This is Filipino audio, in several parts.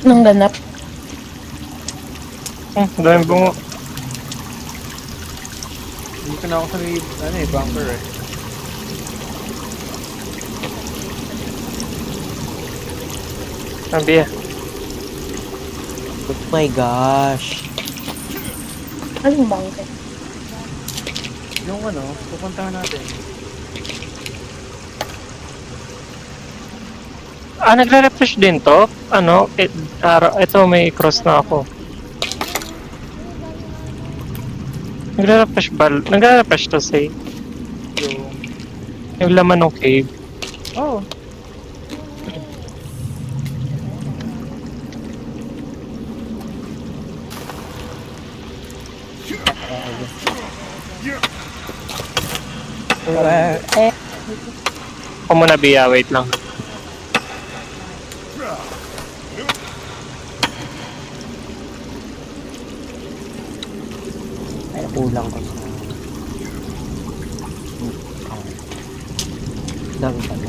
Nang ganap. Dami bungo. Dito na ako sa may, bunker eh. Sabi ah. Oh my gosh. Aling bangke? Yung pupuntahan natin. Nagre-refresh din to? Ito may cross na ako. Nagre-refresh to say. Yung laman ng cave. Oh. Ako muna Bia, wait lang. Ay, kulang ko sa... Dami pala.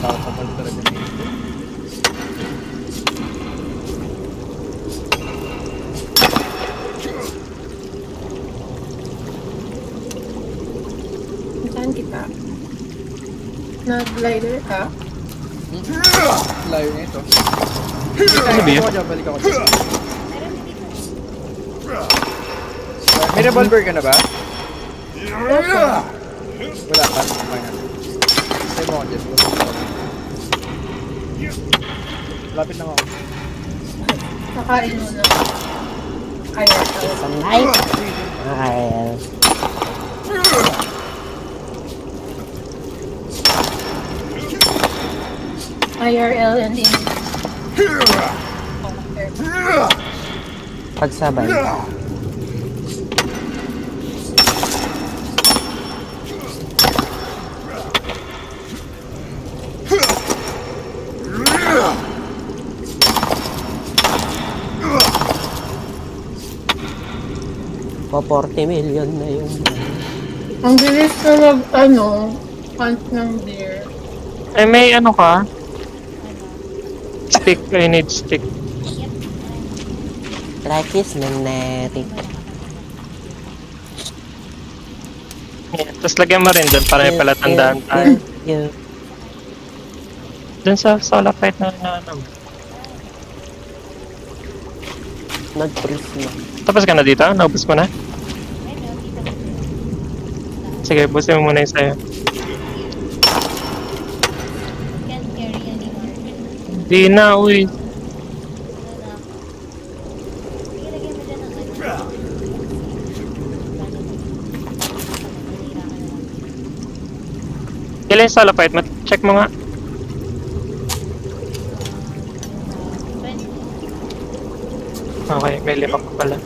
Kapal talaga na ito. Saan kita? Nag-glider ka? Layo na ito. Sabi Balik ako dyan, balik ako dyan. May revolver ka na ba? Wala pa. Say mo ako dyan. Lapit lang ako. Nakain mo na. Ayan. Sanay! Ay, IRL and in. pagsabay. Pa 40 million na yun. Ang bilis na hunt ng deer. May ano ka? Stick, I need stick. Rakis magnetic. Yeah, tapos lagyan mo rin doon para may palatandaan tayo. Yeah. Doon sa solar fight na ano. Nag-freeze na. Tapos ka na dito? Naubos mo na? Sige, busin mo muna yung sa'yo. Can't carry anymore. Di na, uy. Sige, lagyan mo dyan ng ano. Kailan yung solar fight? Check mo nga. 20. Okay, may 5 pa pala.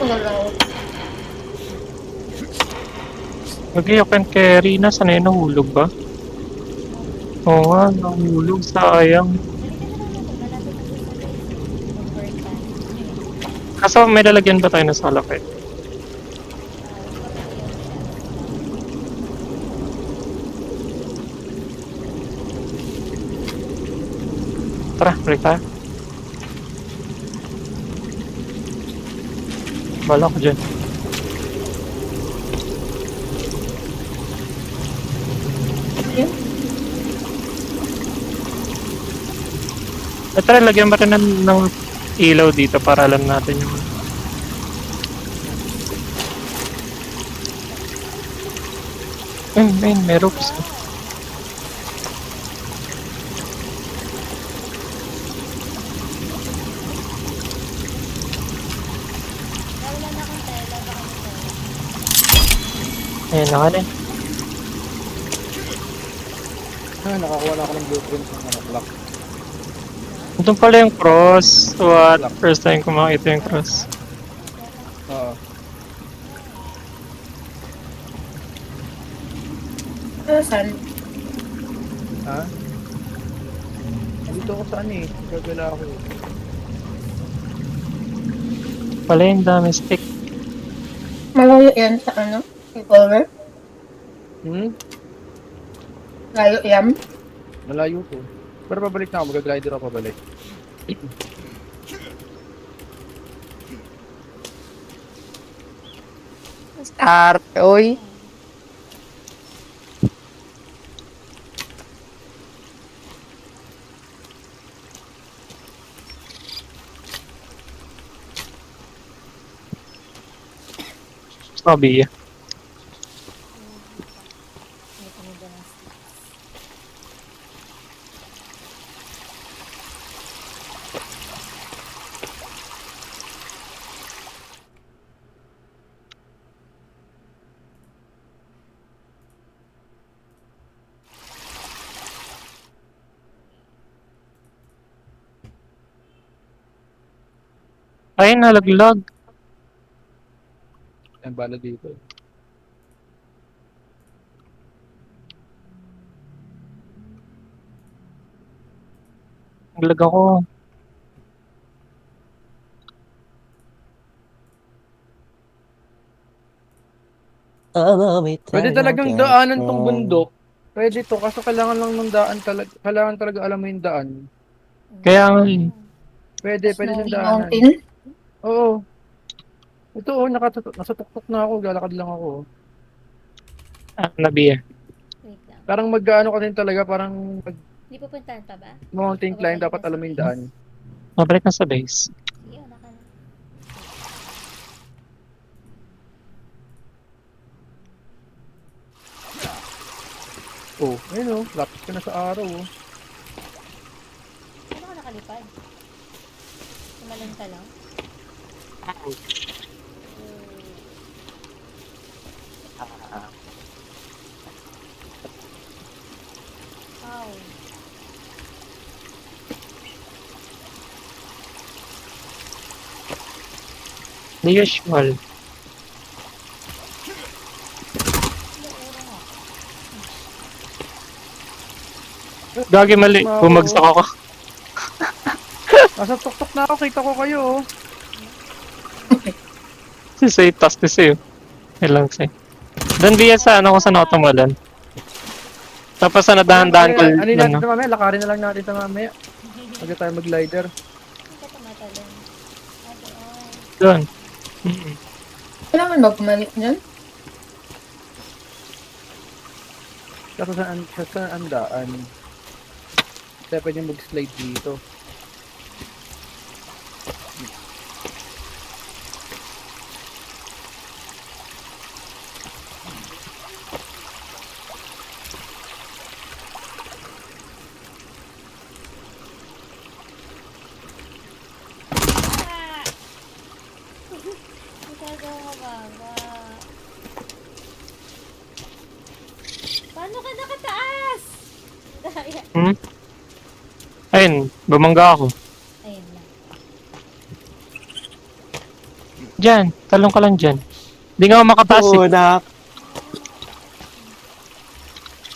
Pagalaw. Okay, you can carry na. Sana yun nahulog ba? Oo nga, nahulog. Sayang. Kaso may lalagyan ba tayo ng solar fight? Tara, balik tayo. Bala ko dyan. Yun. Tara, lagyan ba rin ng ilaw dito para alam natin yung... may ropes. Wala na akong tela, baka may tela. Ayan na ka na. Nakakuha na ako ng blueprint ng clock. Doon pala yung cross. What? First time ko makita yung cross. Oo. Saan? Ha? Dito ako saan eh. Gagala ako. Wala yung dami stick. Malayo yan sa ano? Revolver? Layo yan? Malayo to. Pero pabalik na ako. Mag-glider ako pabalik. Star, oy. Sabi ya. May tumida ng sticks. Ay, nalaglag. Ang bala dito. Naglag ako. Pwede talagang daanan tong bundok. Pwede to. Kaso kailangan lang ng daan talaga. Kailangan talaga alam mo yung daan. Kaya nga eh. Pwede siyang Snowy daanan. Mountain? Oo. Ito oh, nasa tuktok na ako. Lalakad lang ako. Nabiya. Wait lang. Parang mag-ano ka din talaga. Parang Hindi pupuntahan pa ba? mountain climb. Dapat alam mo yung daan. Mabalik na sa base. Sige, wala ka na. Oh, ayun oh. Lapit ka na sa araw oh. Ano ka nakalipad? Sumalan ka lang? Wow. The usual. Gagi mali. Bumagsak ako. Nasa tuktok na ako. Kita ko kayo oh. Si Say, tas ni Say. Ilang Say. Doon biya sa ano ko sa Notomalan. Tapos sa nadahan-dahan ko. Ano natin Ano. ito mamaya? Lakarin na lang natin ito mamaya. Huwag tayo mag-glider. Hindi ka tumatalon. Ate, ay. Doon. Kailangan ba bumalik dyan? Kaso saan ang daan? Kaya pwede mag-slide dito. Ikaw mababa. Paano ka nakataas? Daya. Ayun, bumangga ako. Ayun lang. Diyan, talong ka lang dyan. Hindi nga ako makataas eh. Tunak.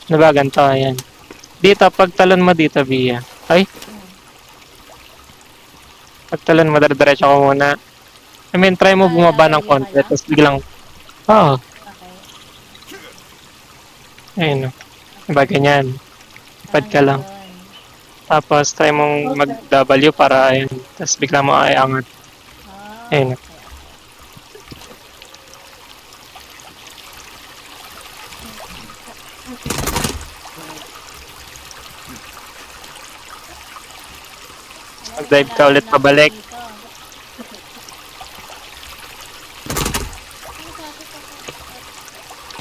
Nabaganto, ayan. Dito, pag talon mo dito, Bia. Ay. Pag talon mo, diretso ko muna. I mean, try mo bumaba ng konti, tapos biglang, oo, Okay. ayun o. Diba ganyan. Pad ka lang. Yun. Tapos, try mong mag-W para, ayun. Tapos bigla mo ay angat. Ah, Ayun. okay. Mag-dive ka ulit pabalik. Dito.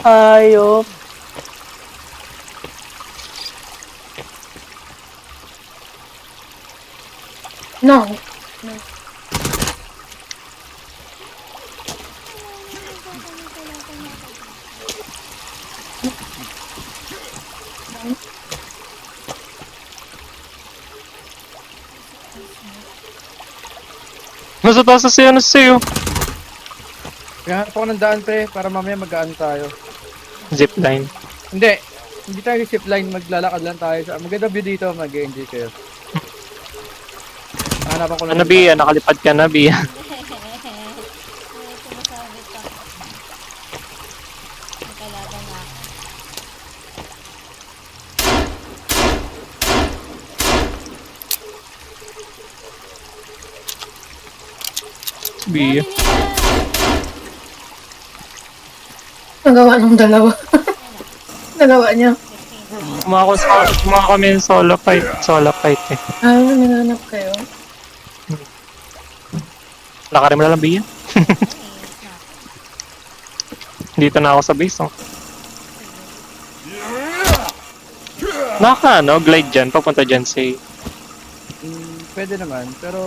Ayop. No. Nasa taas na siya, nasa sa'yo. Kaya ako ng daan pre, para mamaya magaan tayo. Zipline. Hindi tayo zipline, maglalakad lang tayo. Maganda view dito, mag-enjoy kayo. Hanapan ko lang. Ano, Bia? Nakalipad ka na, Bia. May sinasabi pa. May kalaban na ako. Bia. Nagawa ng dalawa. Nagawa niya. Kumaha kami ng solo fight. Solo fight eh. Nanganap kayo. Lakarin mo na lang, Bia. Dito na ako sa base, oh. Ano, glide dyan, papunta dyan si... Pwede naman, pero...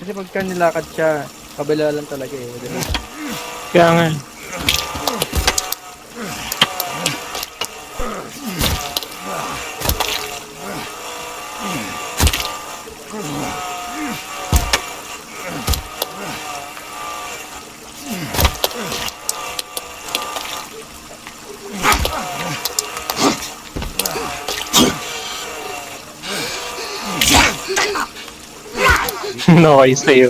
Kasi pagka nilakad siya, kabila lang talaga eh. Diba? Kaya nga. eh. No, I sa'yo.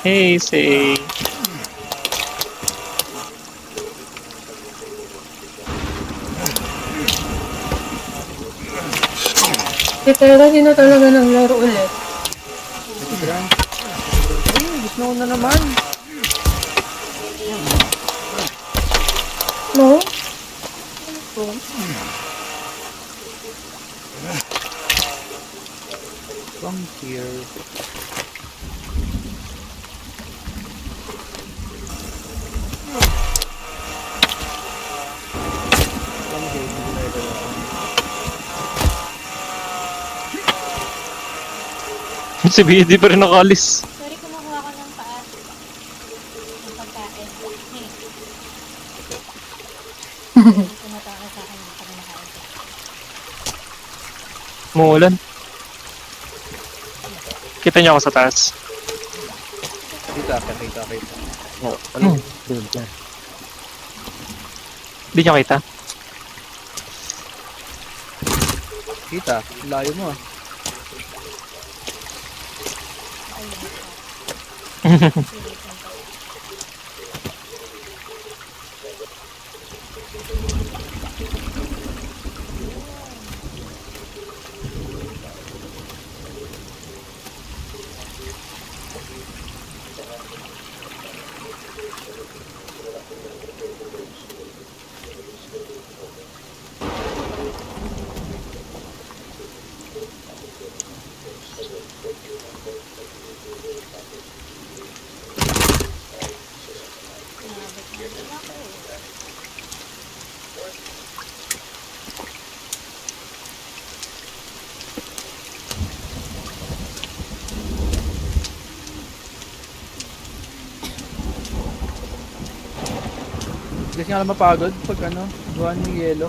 Hey, say. Si Tera, di na talaga naglaro ulit. Ay, gusto ko na naman. No? Come here. Come here. Si Bia di pa rin nakalis. Sorry, kumukuha ko ng paas. Ng pagkain. Hindi tumatawa sa akin pag nakain ko. Muulan. Kita niyo ako sa taas. Kita. Oh, ano? Di niyo kita? Kita, layo mo ah. Kasi nga lang mapagod pag ano, buwan ng yelo.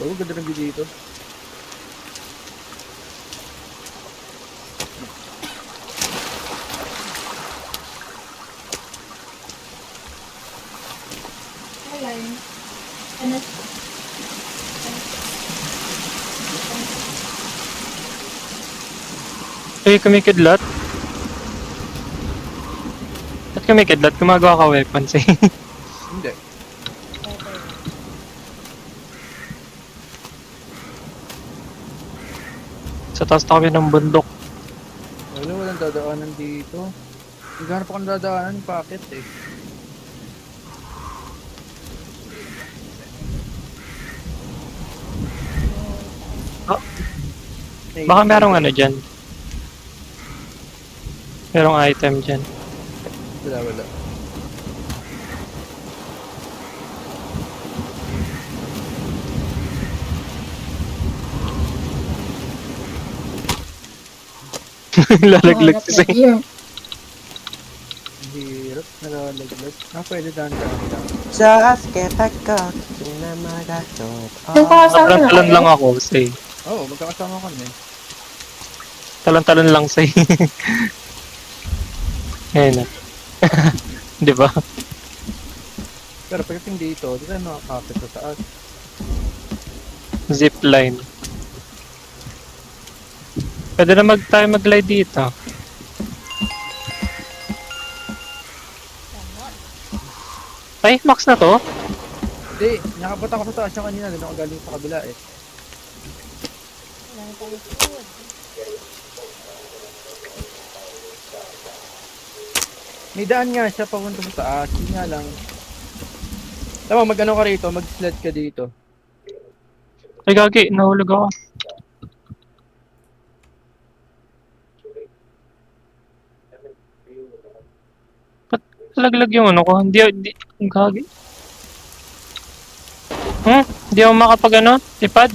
Oo, ganda ng view dito. Eh, kumikidlat. Ba't kumikidlat? Gumagawa ka weapons eh. Hindi. Sa taas na kami ng bundok. Walang dadaanan dito. Naghanap ako ng dadaanan, bakit eh? Ah, baka merong ano dyan. Merong item dyan. Wala. Lalaglag Mahanap si Say. na gear. Hirap, nalalaglag. Pwede dahan-dahan. Sasuke Tako, Kinamagatot. Yung kasama na Talon-talon lang kayo. ako, Say. Oo, magkakasama kami. Talon-talon lang, Say. Ayun na. Di ba? Pero pagdating dito, di tayo makakapit sa taas. Zipline. Pwede na tayo mag-glide dito. Ay, max na to? Hindi, nakabot ako sa taas yung kanina. Doon ako galing sa kabila eh. Wala na tayong food. May daan nga siya papunta sa taas. Yun nga lang. Tama, mag-ano ka rito, mag-sled ka dito. Ay, gagi. Nahulog ako. Ba't laglag yung ano ko? Hindi, gagi. Hindi ako makapag ano? Ipad?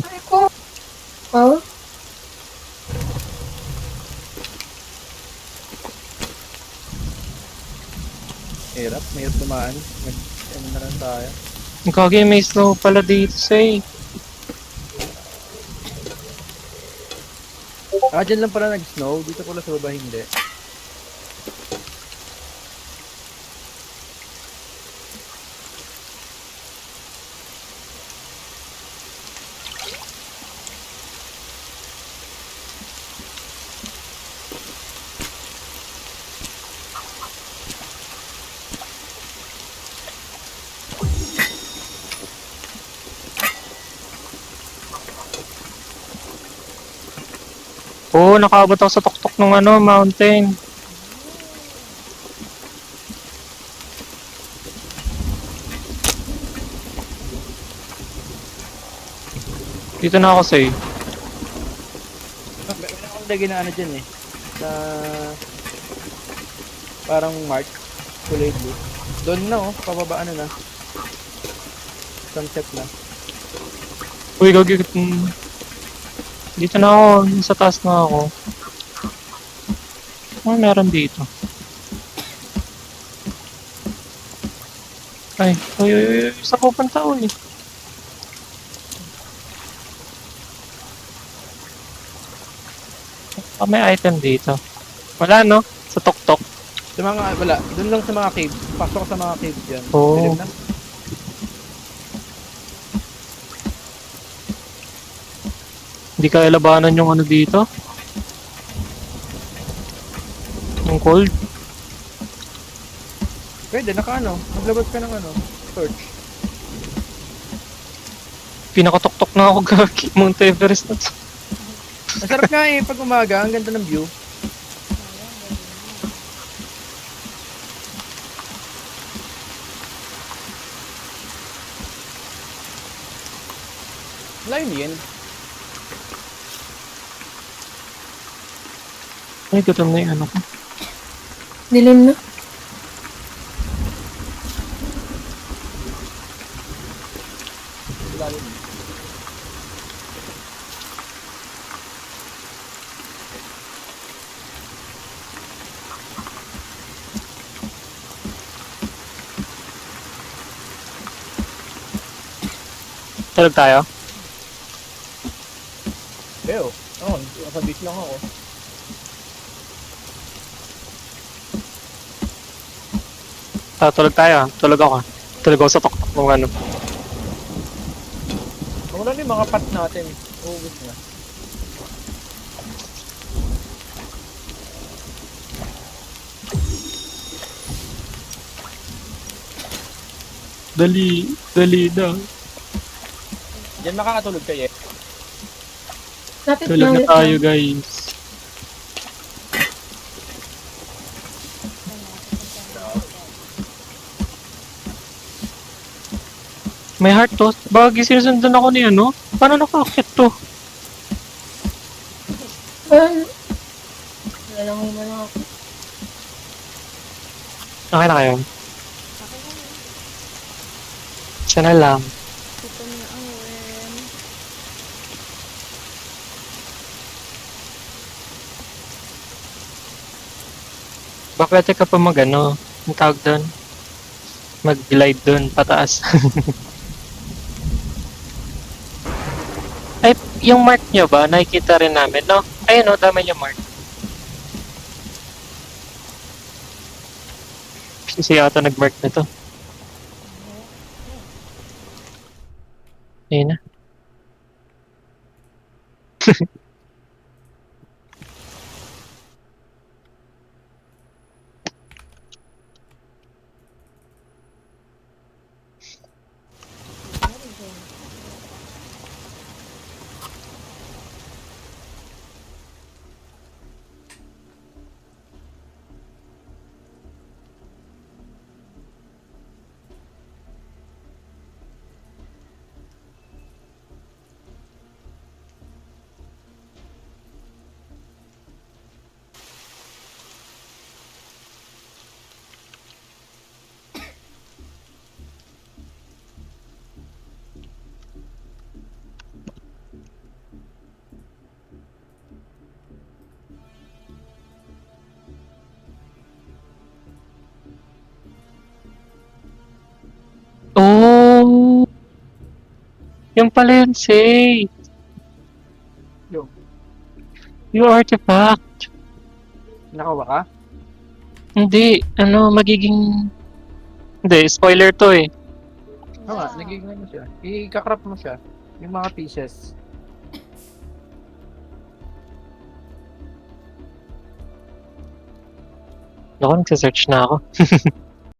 Ay ko. Oh, Hirap, mahirap dumaan. Ano na lang tayo. Gagi, may snow pala dito, Say. Dyan lang pala nag-snow. Dito pala sa baba hindi. Oo, nakaabot ako sa tuktok ng ano, mountain. Dito na ako, Say. Meron akong lagi na ano dyan eh. Na parang mark. Kulay blue. Doon na oh, pababa ano na. Sunset na. Uy, gagi. Dito na ako. Sa taas na ako. Ano meron dito? Ay, uy, uy, uy. Sa pupunta, uy. May item dito. Wala, no? Sa tuktok. Sa mga, wala. Doon lang sa mga caves. Pasok sa mga caves yan. Oo. Dilim na. Hindi kaya labanan yung ano dito. Yung cold. Pwede, naka ano. Maglabas ka ng ano. Torch. Pinakatuktok na ako gagi. Mount Everest na to. Masarap nga eh, pag umaga. Ang ganda ng view. Layo yan. Ay, gutom na yung ano ko. dilim na. Tulog tayo? Leo. Oo, nasa beach lang ako. Tulog tayo. Tulog ako. Tulog ako sa tuktok ng ano. Wala na yung mga pot natin. Uubos na. Dali na. Diyan makakatulog kayo eh. Lapit Tulog na ulit tayo, guys. May heart to. Bagay sinusundan ako ni ano? Paano nakakit to? Well, lalangoy mo na ako. Okay na kayo. Okay lang yun. Siya na lang. Gutom na ang worm. Ba pwede ka pa mag ano, ang tawag doon? Mag-glide doon, pataas. Ay, yung mark nyo ba? Nakikita rin namin, no? Ayun, no? Tama yung mark. Kasi yata nag-mark na to. Ayun na. Oh! Yung pala yun, say! Yung. Yung artifact. Nakawa ka? Hindi, ano, magiging... Hindi, spoiler to eh. Oo nga, nagiging ano siya. I-craft mo siya. Yung mga pieces. Naku, nagsasearch na ako.